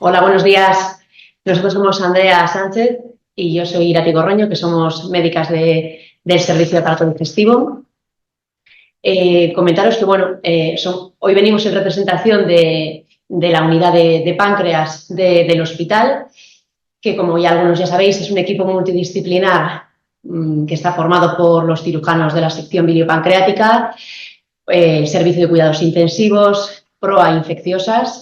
Hola, buenos días. Nosotros somos Andrea Sánchez y yo soy Irati Gorroño, que somos médicas del Servicio de Aparato Digestivo. Comentaros que, bueno, hoy venimos en representación de la unidad de páncreas del hospital, que, como ya algunos ya sabéis, es un equipo multidisciplinar que está formado por los cirujanos de la sección biliopancreática, el servicio de cuidados intensivos, proa infecciosas,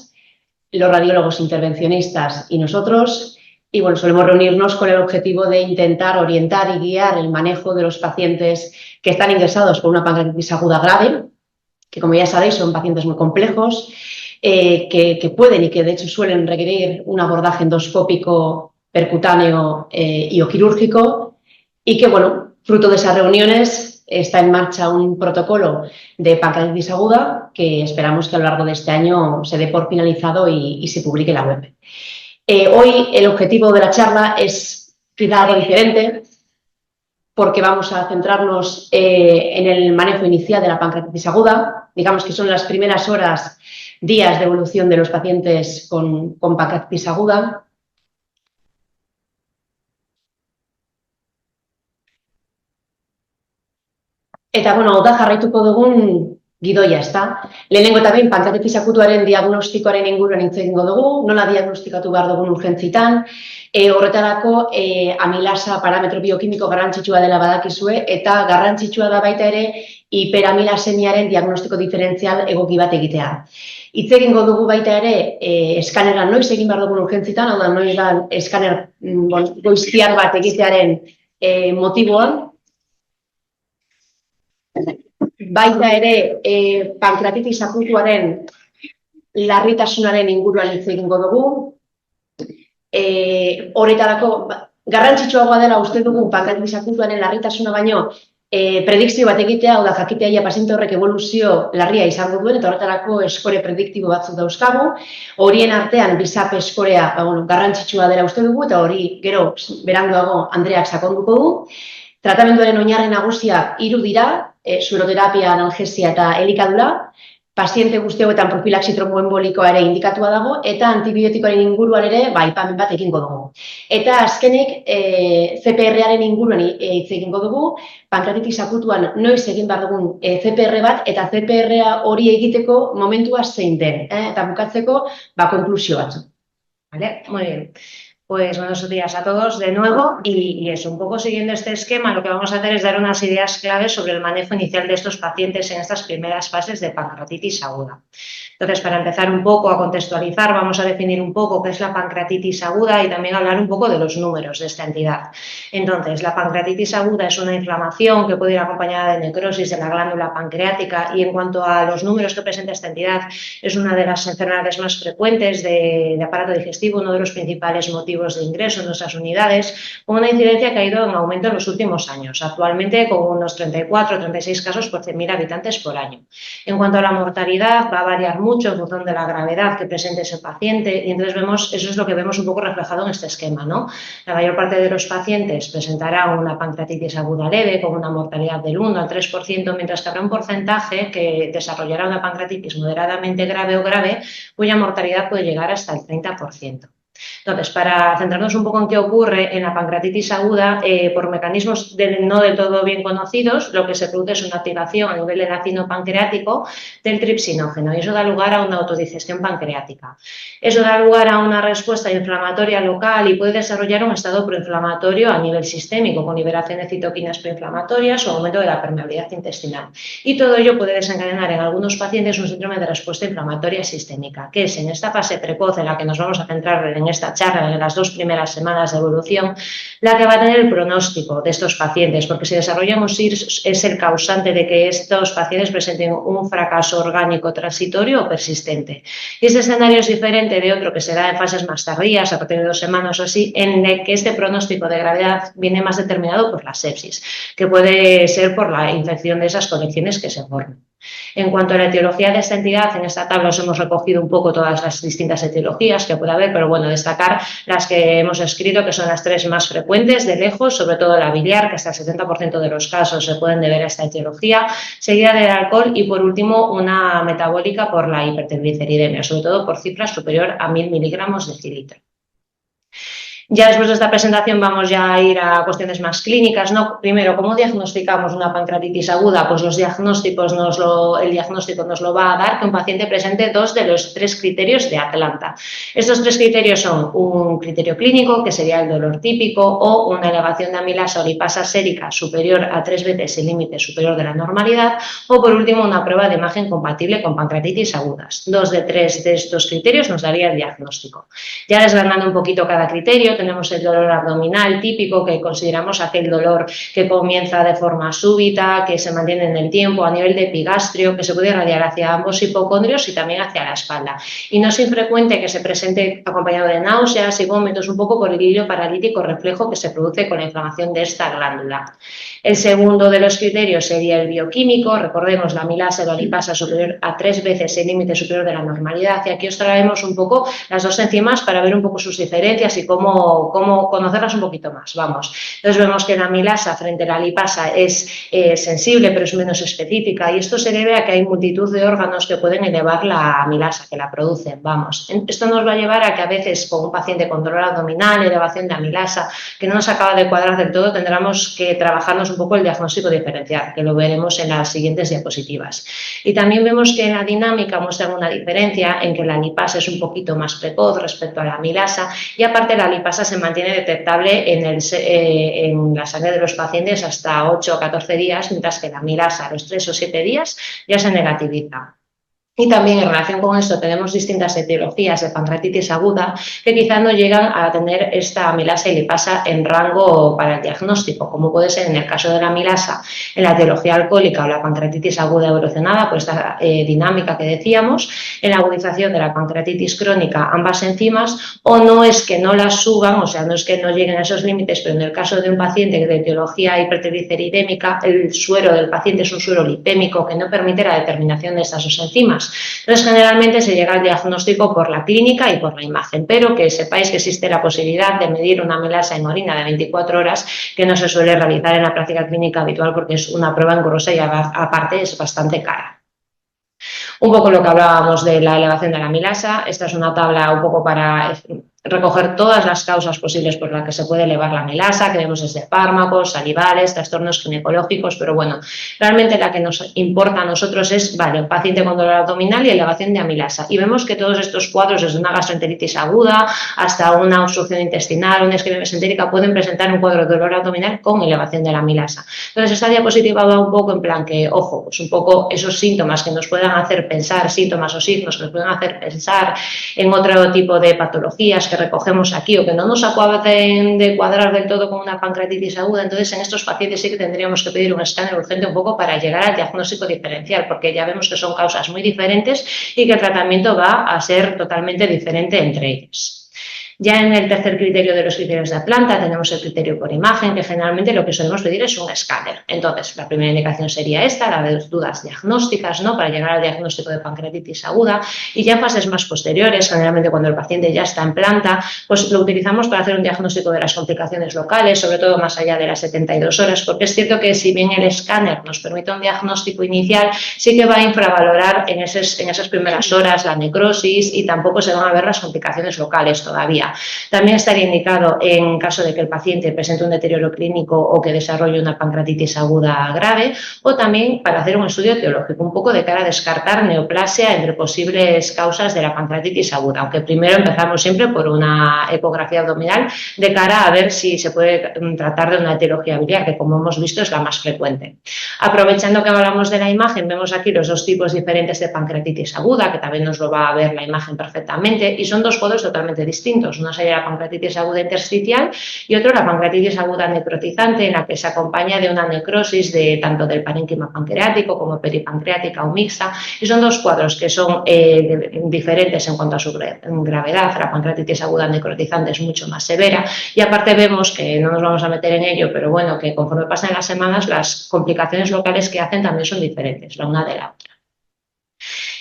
los radiólogos intervencionistas y nosotros. Y bueno, solemos reunirnos con el objetivo de intentar orientar y guiar el manejo de los pacientes que están ingresados con una pancreatitis aguda grave, que, como ya sabéis, son pacientes muy complejos, que pueden y que de hecho suelen requerir un abordaje endoscópico, percutáneo y o quirúrgico, y que, bueno, fruto de esas reuniones está en marcha un protocolo de pancreatitis aguda que esperamos que a lo largo de este año se dé por finalizado y se publique en la web. Hoy el objetivo de la charla es quizá algo diferente, porque vamos a centrarnos en el manejo inicial de la pancreatitis aguda. Digamos que son las primeras horas, días de evolución de los pacientes con pancreatitis aguda. Eta, bueno, da jarraituko dugun gidoia, ezta? Lehenengo eta behin pankreatitis akutuaren diagnostikoaren inguruan hitz egingo dugu, nola diagnostikatu behar dugun urgentzitan, horretarako amilasa parametro biokimiko garrantzitsua dela badakizue, eta garrantzitsua da baita ere hiperamilazemiaren diagnostiko diferentzial egoki bat egitea. Hitz egingo dugu baita ere eskaneran noiz egin behar dugun urgentzitan, hau da, noiz da eskaner goiztiar bat egitearen motiboan. Baita ere, pankreatitis akutuaren larritasunaren inguruan hitz egingo dugu. Horretarako, garrantzitsuagoa dela uste dugu pankreatitis akutuaren larritasuna baino predikzio bat egitea, hau da, jakitea ia paziente horrek eboluzio larria izango duen, eta horretarako eskore prediktibo batzuk dauzkagu. Horien artean, BISAP eskorea garrantzitsua dela uste dugu, eta hori gero beranduago Andreak sakonduko du. Tratamenduaren oinarri nagusiak 3 dira, sueroterapia, analgesia eta elikadura. Paziente guzti hauetan profilaxi tromboembolikoa ere indikatua dago, eta antibiotikoaren inguruan ere aipamen bat egingo dugu. Eta azkenik CPR-aren inguruan hitz egingo dugu, pankreatitis akutuan noiz egin behar dugun CPR bat, eta CPR hori egiteko momentua zein den, eta bukatzeko konklusio batzuk. Vale, muy bien. Pues buenos días a todos de nuevo y eso, un poco siguiendo este esquema, lo que vamos a hacer es dar unas ideas claves sobre el manejo inicial de estos pacientes en estas primeras fases de pancreatitis aguda. Entonces, para empezar un poco a contextualizar, vamos a definir un poco qué es la pancreatitis aguda y también hablar un poco de los números de esta entidad. Entonces, la pancreatitis aguda es una inflamación que puede ir acompañada de necrosis de la glándula pancreática y en cuanto a los números que presenta esta entidad, es una de las enfermedades más frecuentes de aparato digestivo, uno de los principales motivos de ingreso en nuestras unidades, con una incidencia que ha ido en aumento en los últimos años, actualmente con unos 34 o 36 casos por 100.000 habitantes por año. En cuanto a la mortalidad, va a variar mucho en función de la gravedad que presente ese paciente y entonces eso es lo que vemos un poco reflejado en este esquema, ¿no? La mayor parte de los pacientes presentará una pancreatitis aguda leve con una mortalidad del 1 al 3%, mientras que habrá un porcentaje que desarrollará una pancreatitis moderadamente grave o grave, cuya mortalidad puede llegar hasta el 30%. Entonces, para centrarnos un poco en qué ocurre en la pancreatitis aguda, por mecanismos no del todo bien conocidos, lo que se produce es una activación a nivel del ácido pancreático del tripsinógeno y eso da lugar a una autodigestión pancreática. Eso da lugar a una respuesta inflamatoria local y puede desarrollar un estado proinflamatorio a nivel sistémico con liberación de citoquinas proinflamatorias o aumento de la permeabilidad intestinal. Y todo ello puede desencadenar en algunos pacientes un síndrome de respuesta inflamatoria sistémica, que es en esta fase precoz en la que nos vamos a centrar en esta charla, en las 2 primeras semanas de evolución, la que va a tener el pronóstico de estos pacientes, porque si desarrollan un SIRS es el causante de que estos pacientes presenten un fracaso orgánico transitorio o persistente. Y este escenario es diferente de otro que se da en fases más tardías, a partir de 2 semanas o así, en el que este pronóstico de gravedad viene más determinado por la sepsis, que puede ser por la infección de esas conexiones que se forman. En cuanto a la etiología de esta entidad, en esta tabla os hemos recogido un poco todas las distintas etiologías que puede haber, pero bueno, destacar las que hemos escrito, que son las 3 más frecuentes de lejos, sobre todo la biliar, que hasta el 70% de los casos se pueden deber a esta etiología, seguida del alcohol y por último una metabólica por la hipertrigliceridemia, sobre todo por cifras superior a 1000 miligramos de cilitro. Ya después de esta presentación vamos ya a ir a cuestiones más clínicas, ¿no? Primero, ¿cómo diagnosticamos una pancreatitis aguda? Pues el diagnóstico nos lo va a dar que un paciente presente 2 de los 3 criterios de Atlanta. Estos 3 criterios son un criterio clínico, que sería el dolor típico, o una elevación de amilasa o lipasa sérica superior a 3 veces el límite superior de la normalidad, o por último una prueba de imagen compatible con pancreatitis agudas. 2 de 3 de estos criterios nos daría el diagnóstico. Ya desgranando un poquito cada criterio, tenemos el dolor abdominal típico, que consideramos aquel dolor que comienza de forma súbita, que se mantiene en el tiempo a nivel de epigastrio, que se puede irradiar hacia ambos hipocondrios y también hacia la espalda. Y no es infrecuente que se presente acompañado de náuseas y vómitos, un poco por el hilo paralítico reflejo que se produce con la inflamación de esta glándula. El segundo de los criterios sería el bioquímico. Recordemos la amilasa o la lipasa superior a 3 veces el límite superior de la normalidad, y aquí os traemos un poco las dos enzimas para ver un poco sus diferencias y cómo conocerlas un poquito más. Vamos. Entonces vemos que la amilasa frente a la lipasa es sensible, pero es menos específica, y esto se debe a que hay multitud de órganos que pueden elevar la amilasa, que la producen. Vamos. Esto nos va a llevar a que a veces con un paciente con dolor abdominal, elevación de amilasa, que no nos acaba de cuadrar del todo, tendremos que trabajarnos un poco el diagnóstico diferencial, que lo veremos en las siguientes diapositivas. Y también vemos que en la dinámica muestra una diferencia en que la lipasa es un poquito más precoz respecto a la amilasa, y aparte la lipasa se mantiene detectable en la sangre de los pacientes hasta 8 o 14 días, mientras que la amilasa a los 3 o 7 días ya se negativiza. Y también en relación con esto tenemos distintas etiologías de pancreatitis aguda que quizá no llegan a tener esta amilasa y lipasa en rango para el diagnóstico, como puede ser en el caso de la amilasa en la etiología alcohólica o la pancreatitis aguda evolucionada por esta dinámica que decíamos, en la agudización de la pancreatitis crónica ambas enzimas, o no es que no las suban, o sea, no es que no lleguen a esos límites, pero en el caso de un paciente de etiología hipertrigliceridémica, el suero del paciente es un suero lipémico que no permite la determinación de estas dos enzimas. Entonces, generalmente se llega al diagnóstico por la clínica y por la imagen, pero que sepáis que existe la posibilidad de medir una amilasa en orina de 24 horas, que no se suele realizar en la práctica clínica habitual porque es una prueba engorrosa y aparte es bastante cara. Un poco lo que hablábamos de la elevación de la amilasa. Esta es una tabla un poco para recoger todas las causas posibles por las que se puede elevar la amilasa, que vemos desde fármacos, salivales, trastornos ginecológicos, pero bueno, realmente la que nos importa a nosotros es, vale, un paciente con dolor abdominal y elevación de amilasa. Y vemos que todos estos cuadros, desde una gastroenteritis aguda hasta una obstrucción intestinal, una isquemia mesentérica, pueden presentar un cuadro de dolor abdominal con elevación de la amilasa. Entonces, esta diapositiva va un poco en plan que, ojo, pues un poco esos síntomas que nos puedan hacer pensar, síntomas o signos que nos puedan hacer pensar en otro tipo de patologías que recogemos aquí o que no nos acaben de cuadrar del todo con una pancreatitis aguda. Entonces, en estos pacientes sí que tendríamos que pedir un escáner urgente un poco para llegar al diagnóstico diferencial, porque ya vemos que son causas muy diferentes y que el tratamiento va a ser totalmente diferente entre ellas. Ya en el tercer criterio de los criterios de Atlanta tenemos el criterio por imagen, que generalmente lo que solemos pedir es un escáner. Entonces, la primera indicación sería esta, la de dudas diagnósticas, ¿no?, para llegar al diagnóstico de pancreatitis aguda. Y ya en fases más posteriores, generalmente cuando el paciente ya está en planta, pues lo utilizamos para hacer un diagnóstico de las complicaciones locales, sobre todo más allá de las 72 horas, porque es cierto que si bien el escáner nos permite un diagnóstico inicial, sí que va a infravalorar en esas primeras horas la necrosis y tampoco se van a ver las complicaciones locales todavía. También estaría indicado en caso de que el paciente presente un deterioro clínico o que desarrolle una pancreatitis aguda grave, o también para hacer un estudio etiológico, un poco de cara a descartar neoplasia entre posibles causas de la pancreatitis aguda, aunque primero empezamos siempre por una ecografía abdominal de cara a ver si se puede tratar de una etiología biliar, que como hemos visto es la más frecuente. Aprovechando que hablamos de la imagen, vemos aquí los dos tipos diferentes de pancreatitis aguda, que también nos lo va a ver la imagen perfectamente, y son dos cuadros totalmente distintos. Una sería la pancreatitis aguda intersticial y otro la pancreatitis aguda necrotizante, en la que se acompaña de una necrosis tanto del parénquima pancreático como peripancreática o mixta, y son dos cuadros que son diferentes en cuanto a su gravedad. La pancreatitis aguda necrotizante es mucho más severa y aparte vemos que, no nos vamos a meter en ello, pero bueno, que conforme pasan las semanas las complicaciones locales que hacen también son diferentes la una de la otra.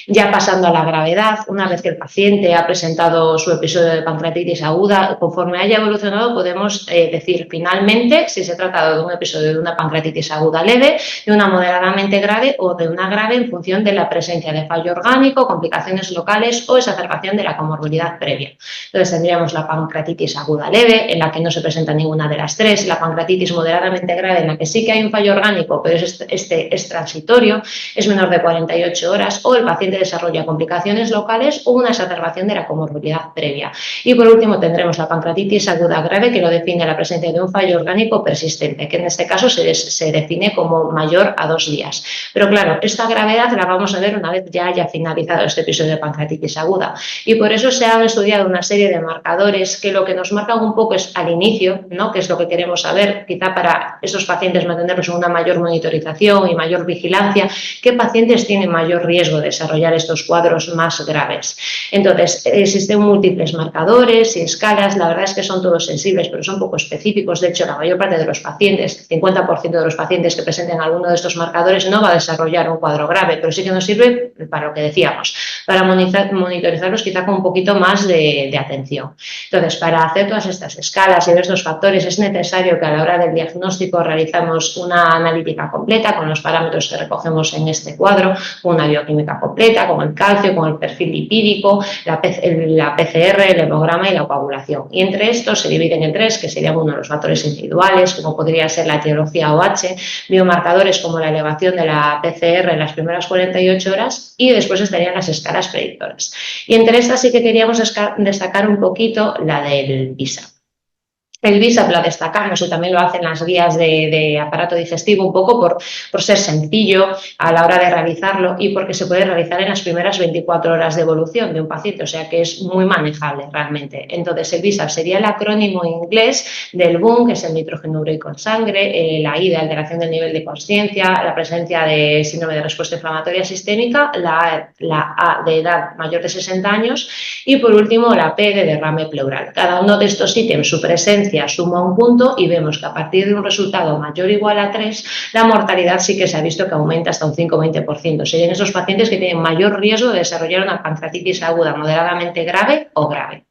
Ya pasando a la gravedad, una vez que el paciente ha presentado su episodio de pancreatitis aguda, conforme haya evolucionado podemos decir finalmente si se trata de un episodio de una pancreatitis aguda leve, de una moderadamente grave o de una grave en función de la presencia de fallo orgánico, complicaciones locales o exacerbación de la comorbilidad previa. Entonces tendríamos la pancreatitis aguda leve, en la que no se presenta ninguna de las tres, la pancreatitis moderadamente grave, en la que sí que hay un fallo orgánico, pero este es transitorio, es menor de 48 horas, o el paciente desarrolla complicaciones locales o una exacerbación de la comorbilidad previa. Y por último tendremos la pancreatitis aguda grave, que lo define la presencia de un fallo orgánico persistente, que en este caso se define como mayor a 2 días. Pero claro, esta gravedad la vamos a ver una vez ya haya finalizado este episodio de pancreatitis aguda, y por eso se han estudiado una serie de marcadores que lo que nos marcan un poco es al inicio, ¿no?, que es lo que queremos saber, quizá para estos pacientes mantenerlos en una mayor monitorización y mayor vigilancia, qué pacientes tienen mayor riesgo de desarrollar estos cuadros más graves. Entonces, existen múltiples marcadores y escalas, la verdad es que son todos sensibles, pero son poco específicos. De hecho, la mayor parte de los pacientes, 50% de los pacientes que presenten alguno de estos marcadores no va a desarrollar un cuadro grave, pero sí que nos sirve para lo que decíamos, para monitorizarlos quizá con un poquito más de atención. Entonces, para hacer todas estas escalas y ver estos factores es necesario que a la hora del diagnóstico realizamos una analítica completa con los parámetros que recogemos en este cuadro, con una bioquímica completa, con el calcio, con el perfil lipídico, la PCR, el hemograma y la coagulación. Y entre estos se dividen en 3, que serían uno de los factores individuales, como podría ser la etiología OH, biomarcadores como la elevación de la PCR en las primeras 48 horas, y después estarían las escalas predictoras. Y entre estas sí que queríamos destacar un poquito la del VISA. El VISAP la destacamos y también lo hacen las guías de aparato digestivo un poco por ser sencillo a la hora de realizarlo y porque se puede realizar en las primeras 24 horas de evolución de un paciente, o sea que es muy manejable realmente. Entonces el VISAP sería el acrónimo inglés del BUN, que es el nitrógeno ureico en sangre, la I de alteración del nivel de consciencia, la presencia de síndrome de respuesta inflamatoria sistémica, la A de edad mayor de 60 años y por último la P de derrame pleural. Cada uno de estos ítems, su presencia suma un punto y vemos que a partir de un resultado mayor o igual a 3, la mortalidad sí que se ha visto que aumenta hasta un 5-20%. Serían esos pacientes que tienen mayor riesgo de desarrollar una pancreatitis aguda moderadamente grave o grave.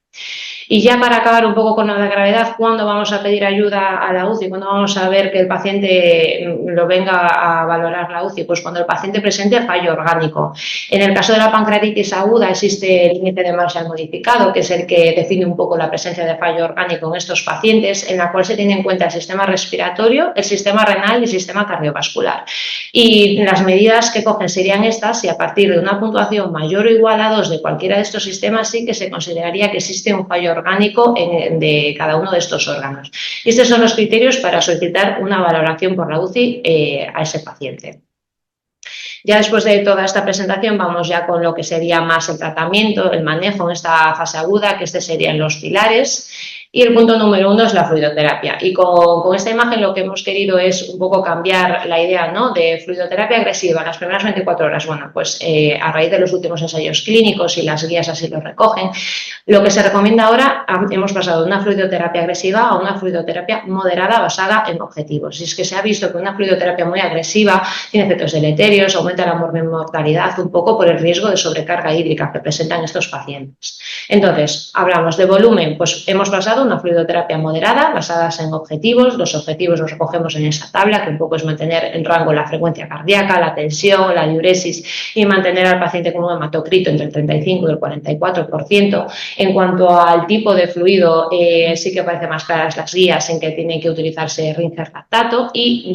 Y ya para acabar un poco con la gravedad, ¿cuándo vamos a pedir ayuda a la UCI? ¿Cuándo vamos a ver que el paciente lo venga a valorar la UCI? Pues cuando el paciente presente fallo orgánico. En el caso de la pancreatitis aguda existe el índice de Marshall modificado, que es el que define un poco la presencia de fallo orgánico en estos pacientes, en la cual se tiene en cuenta el sistema respiratorio, el sistema renal y el sistema cardiovascular. Y las medidas que cogen serían estas, y a partir de una puntuación mayor o igual a 2 de cualquiera de estos sistemas sí que se consideraría que existe un fallo orgánico de cada uno de estos órganos. Y estos son los criterios para solicitar una valoración por la UCI a ese paciente. Ya después de toda esta presentación vamos ya con lo que sería más el tratamiento, el manejo en esta fase aguda, que serían los pilares. Y el punto número 1 es la fluidoterapia. Y con esta imagen lo que hemos querido es un poco cambiar la idea, ¿no?, de fluidoterapia agresiva en las primeras 24 horas. Bueno, pues a raíz de los últimos ensayos clínicos y las guías así lo recogen, lo que se recomienda ahora, hemos pasado de una fluidoterapia agresiva a una fluidoterapia moderada basada en objetivos. Y es que se ha visto que una fluidoterapia muy agresiva tiene efectos deleterios, aumenta la mortalidad un poco por el riesgo de sobrecarga hídrica que presentan estos pacientes. Entonces, hablamos de volumen, pues hemos pasado una fluidoterapia moderada basadas en objetivos. Los objetivos los recogemos en esa tabla, que un poco es mantener en rango la frecuencia cardíaca, la tensión, la diuresis y mantener al paciente con un hematocrito entre el 35 y el 44%. En cuanto al tipo de fluido, sí que parece más claras las guías en que tiene que utilizarse Rincer lactato, y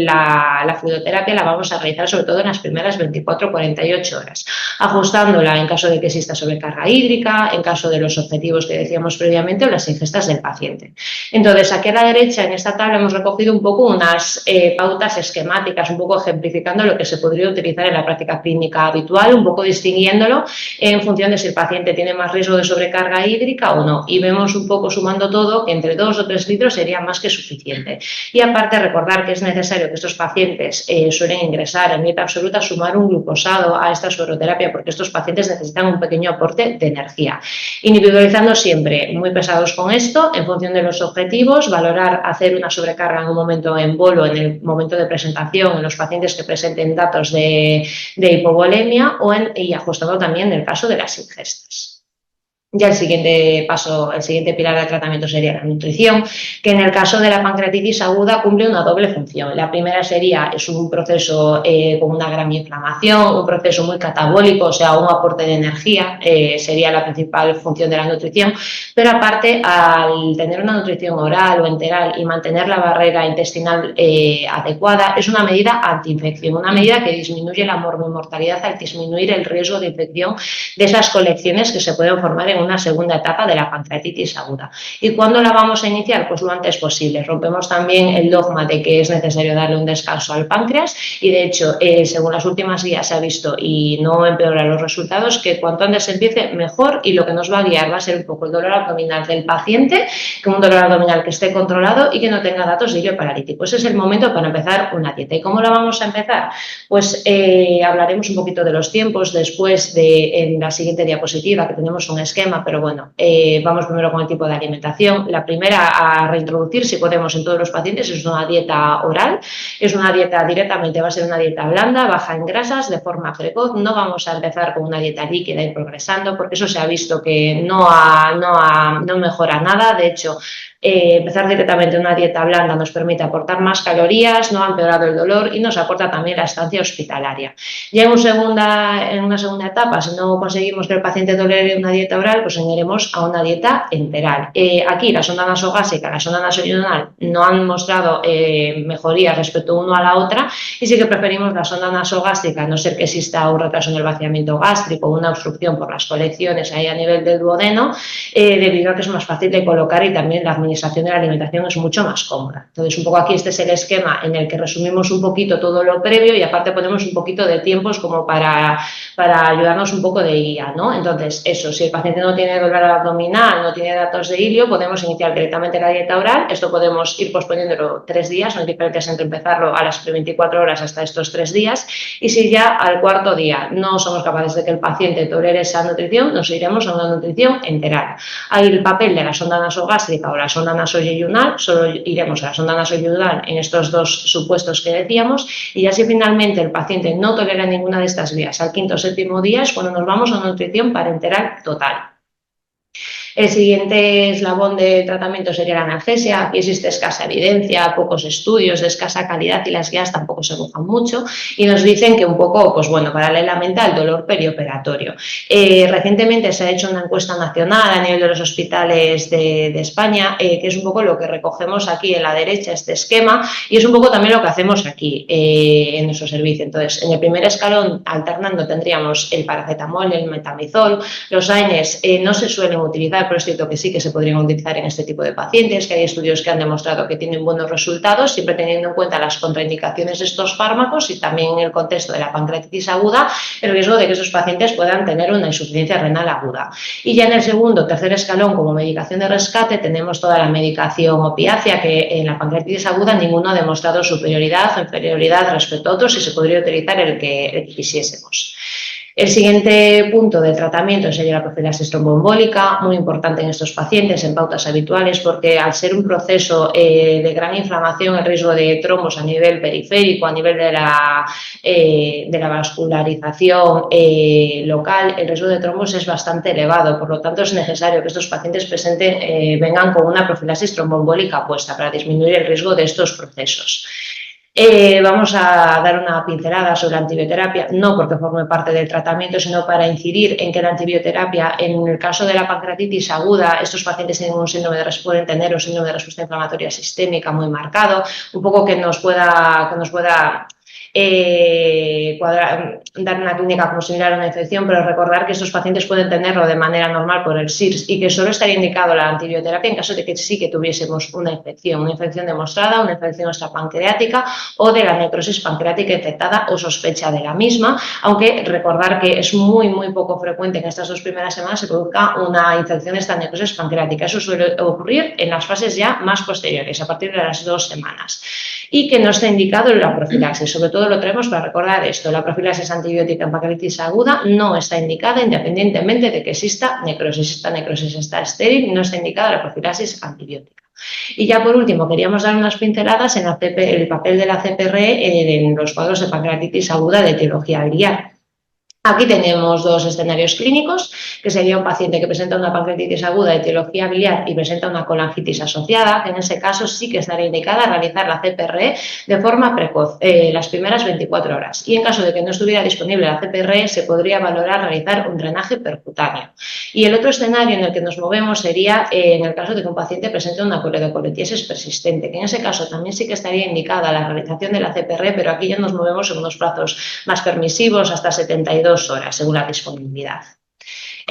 la fluidoterapia la vamos a realizar sobre todo en las primeras 24-48 horas, ajustándola en caso de que exista sobrecarga hídrica, en caso de los objetivos que decíamos previamente o las ingestas del paciente. Entonces, aquí a la derecha en esta tabla hemos recogido un poco unas pautas esquemáticas, un poco ejemplificando lo que se podría utilizar en la práctica clínica habitual, un poco distinguiéndolo en función de si el paciente tiene más riesgo de sobrecarga hídrica o no. Y vemos un poco, sumando todo, que entre 2 o 3 litros sería más que suficiente. Y aparte, recordar que es necesario que estos pacientes suelen ingresar en dieta absoluta, sumar un glucosado a esta sueroterapia, porque estos pacientes necesitan un pequeño aporte de energía. Individualizando siempre, muy pesados con con esto, en función de los objetivos, valorar hacer una sobrecarga en un momento en bolo, en el momento de presentación, en los pacientes que presenten datos de hipovolemia y ajustando también el caso de las ingestas. Ya el siguiente paso, el siguiente pilar de tratamiento sería la nutrición, que en el caso de la pancreatitis aguda cumple una doble función. La primera es un proceso con una gran inflamación, un proceso muy catabólico, o sea, un aporte de energía, sería la principal función de la nutrición, pero aparte, al tener una nutrición oral o enteral y mantener la barrera intestinal adecuada, es una medida antiinfección, una medida que disminuye la mortalidad al disminuir el riesgo de infección de esas colecciones que se pueden formar en una segunda etapa de la pancreatitis aguda. ¿Y cuándo la vamos a iniciar? Pues lo antes posible. Rompemos también el dogma de que es necesario darle un descanso al páncreas y, de hecho, según las últimas guías se ha visto, y no empeora los resultados, que cuanto antes se empiece, mejor, y lo que nos va a guiar va a ser un poco el dolor abdominal del paciente, que un dolor abdominal que esté controlado y que no tenga datos de hilio paralítico. Ese es el momento para empezar una dieta. ¿Y cómo la vamos a empezar? Pues hablaremos un poquito de los tiempos después en la siguiente diapositiva, que tenemos un esquema, pero bueno, vamos primero con el tipo de alimentación. La primera a reintroducir, si podemos, en todos los pacientes es una dieta oral, es una dieta directamente, va a ser una dieta blanda, baja en grasas, de forma precoz. No vamos a empezar con una dieta líquida y progresando, porque eso se ha visto que no mejora nada. De hecho, empezar directamente una dieta blanda nos permite aportar más calorías, no ha empeorado el dolor y nos aporta también la estancia hospitalaria. Ya en una segunda etapa, si no conseguimos que el paciente tolere una dieta oral, pues iremos a una dieta enteral. Aquí la sonda nasogástrica, la sonda nasoyunal no han mostrado mejoría respecto uno a la otra, y sí que preferimos la sonda nasogástrica, a no ser que exista un retraso en el vaciamiento gástrico o una obstrucción por las colecciones ahí a nivel del duodeno, debido a que es más fácil de colocar y también la administración de la alimentación es mucho más cómoda. Entonces, un poco aquí este es el esquema en el que resumimos un poquito todo lo previo y aparte ponemos un poquito de tiempos como para ayudarnos un poco de guía, ¿no? Entonces, eso, si el paciente no tiene dolor abdominal, no tiene datos de hilio, podemos iniciar directamente la dieta oral. Esto podemos ir posponiéndolo 3 días, son diferentes entre empezarlo a las 24 horas hasta estos 3 días. Y si ya al cuarto día no somos capaces de que el paciente tolere esa nutrición, nos iremos a una nutrición enteral. Ahí el papel de la sonda nasogástrica o la sonda nasoyeyunal, solo iremos a la sonda nasoyeyunal en estos dos supuestos que decíamos, y ya si finalmente el paciente no tolera ninguna de estas vías al quinto o séptimo día es cuando nos vamos a una nutrición parenteral total. El siguiente eslabón de tratamiento sería la analgesia. Aquí existe escasa evidencia, pocos estudios de escasa calidad y las guías tampoco se mojan mucho y nos dicen que un poco, pues bueno, paralelamente al dolor perioperatorio. Recientemente se ha hecho una encuesta nacional a nivel de los hospitales de España, que es un poco lo que recogemos aquí en la derecha, este esquema, y es un poco también lo que hacemos aquí en nuestro servicio. Entonces, en el primer escalón, alternando, tendríamos el paracetamol, el metamizol. Los AINES no se suelen utilizar, pero es cierto que sí que se podrían utilizar en este tipo de pacientes, que hay estudios que han demostrado que tienen buenos resultados, siempre teniendo en cuenta las contraindicaciones de estos fármacos y también en el contexto de la pancreatitis aguda, el riesgo de que esos pacientes puedan tener una insuficiencia renal aguda. Y ya en el segundo, tercer escalón, como medicación de rescate, tenemos toda la medicación opiácea, que en la pancreatitis aguda ninguno ha demostrado superioridad o inferioridad respecto a otros y se podría utilizar el que quisiésemos. El siguiente punto de tratamiento sería la profilaxis tromboembólica, muy importante en estos pacientes en pautas habituales porque al ser un proceso de gran inflamación, el riesgo de trombos a nivel periférico, a nivel de la vascularización local, el riesgo de trombos es bastante elevado, por lo tanto es necesario que estos pacientes vengan con una profilaxis tromboembólica puesta para disminuir el riesgo de estos procesos. Vamos a dar una pincelada sobre la antibioterapia, no porque forme parte del tratamiento, sino para incidir en que la antibioterapia, en el caso de la pancreatitis aguda, estos pacientes pueden tener un síndrome de respuesta inflamatoria sistémica muy marcado, un poco que nos pueda dar una clínica como similar a una infección, pero recordar que estos pacientes pueden tenerlo de manera normal por el SIRS y que solo estaría indicado la antibioterapia en caso de que sí que tuviésemos una infección demostrada, una infección extrapancreática o de la necrosis pancreática infectada o sospecha de la misma, aunque recordar que es muy poco frecuente que en estas 2 primeras semanas se produzca una infección de esta necrosis pancreática. Eso suele ocurrir en las fases ya más posteriores, a partir de las 2 semanas. Y que no está indicado en la profilaxis, sobre todo lo traemos para recordar esto. La profilaxis antibiótica en pancreatitis aguda no está indicada independientemente de que exista necrosis. Esta necrosis está estéril y no está indicada la profilaxis antibiótica. Y ya por último, queríamos dar unas pinceladas en el papel de la CPR en los cuadros de pancreatitis aguda de etiología biliar. Aquí tenemos dos escenarios clínicos, que sería un paciente que presenta una pancreatitis aguda de etiología biliar y presenta una colangitis asociada, que en ese caso sí que estaría indicada realizar la CPR de forma precoz, las primeras 24 horas. Y en caso de que no estuviera disponible la CPR, se podría valorar realizar un drenaje percutáneo. Y el otro escenario en el que nos movemos sería en el caso de que un paciente presente una coledocolitiasis persistente, que en ese caso también sí que estaría indicada la realización de la CPR, pero aquí ya nos movemos en unos plazos más permisivos, hasta 72 horas, según la disponibilidad.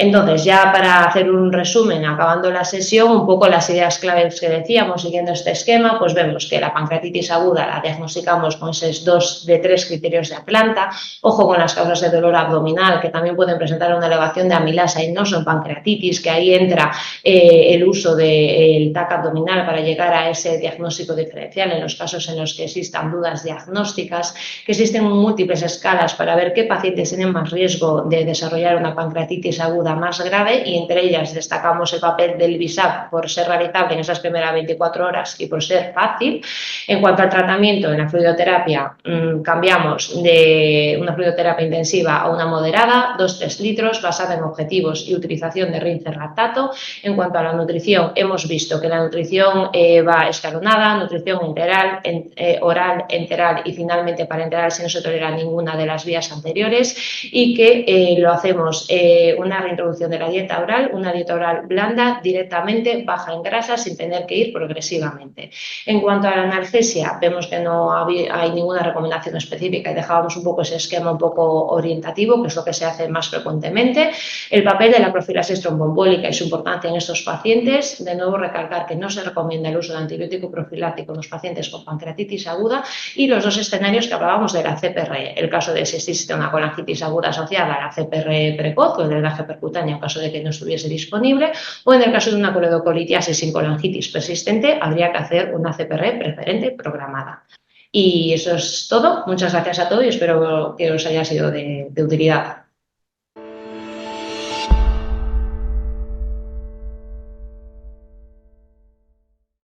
Entonces, ya para hacer un resumen, acabando la sesión, un poco las ideas claves que decíamos, siguiendo este esquema, pues vemos que la pancreatitis aguda la diagnosticamos con esos 2 de 3 criterios de Atlanta. Ojo con las causas de dolor abdominal, que también pueden presentar una elevación de amilasa y no son pancreatitis, que ahí entra el uso del TAC abdominal para llegar a ese diagnóstico diferencial en los casos en los que existan dudas diagnósticas, que existen múltiples escalas para ver qué pacientes tienen más riesgo de desarrollar una pancreatitis aguda más grave, y entre ellas destacamos el papel del BISAP por ser realizable en esas primeras 24 horas y por ser fácil. En cuanto al tratamiento, en la fluidoterapia cambiamos de una fluidoterapia intensiva a una moderada, 2-3 litros, basada en objetivos y utilización de rincer lactato. En cuanto a la nutrición, hemos visto que la nutrición va escalonada, nutrición enteral, oral, enteral y finalmente parenteral si no se tolera ninguna de las vías anteriores, y que lo hacemos una reintroducción de la dieta oral, una dieta oral blanda, directamente baja en grasa, sin tener que ir progresivamente. En cuanto a la analgesia, vemos que no hay ninguna recomendación específica y dejábamos un poco ese esquema un poco orientativo, que es lo que se hace más frecuentemente. El papel de la profilaxis tromboembólica y su importancia en estos pacientes. De nuevo, recalcar que no se recomienda el uso de antibiótico profiláctico en los pacientes con pancreatitis aguda, y los dos escenarios que hablábamos de la CPR, el caso de si existe una colangitis aguda asociada a la CPR precoz o el drenaje percutáneo en caso de que no estuviese disponible, o en el caso de una coledocolitiasis sin colangitis persistente, habría que hacer una CPR preferente programada. Y eso es todo. Muchas gracias a todos y espero que os haya sido de utilidad.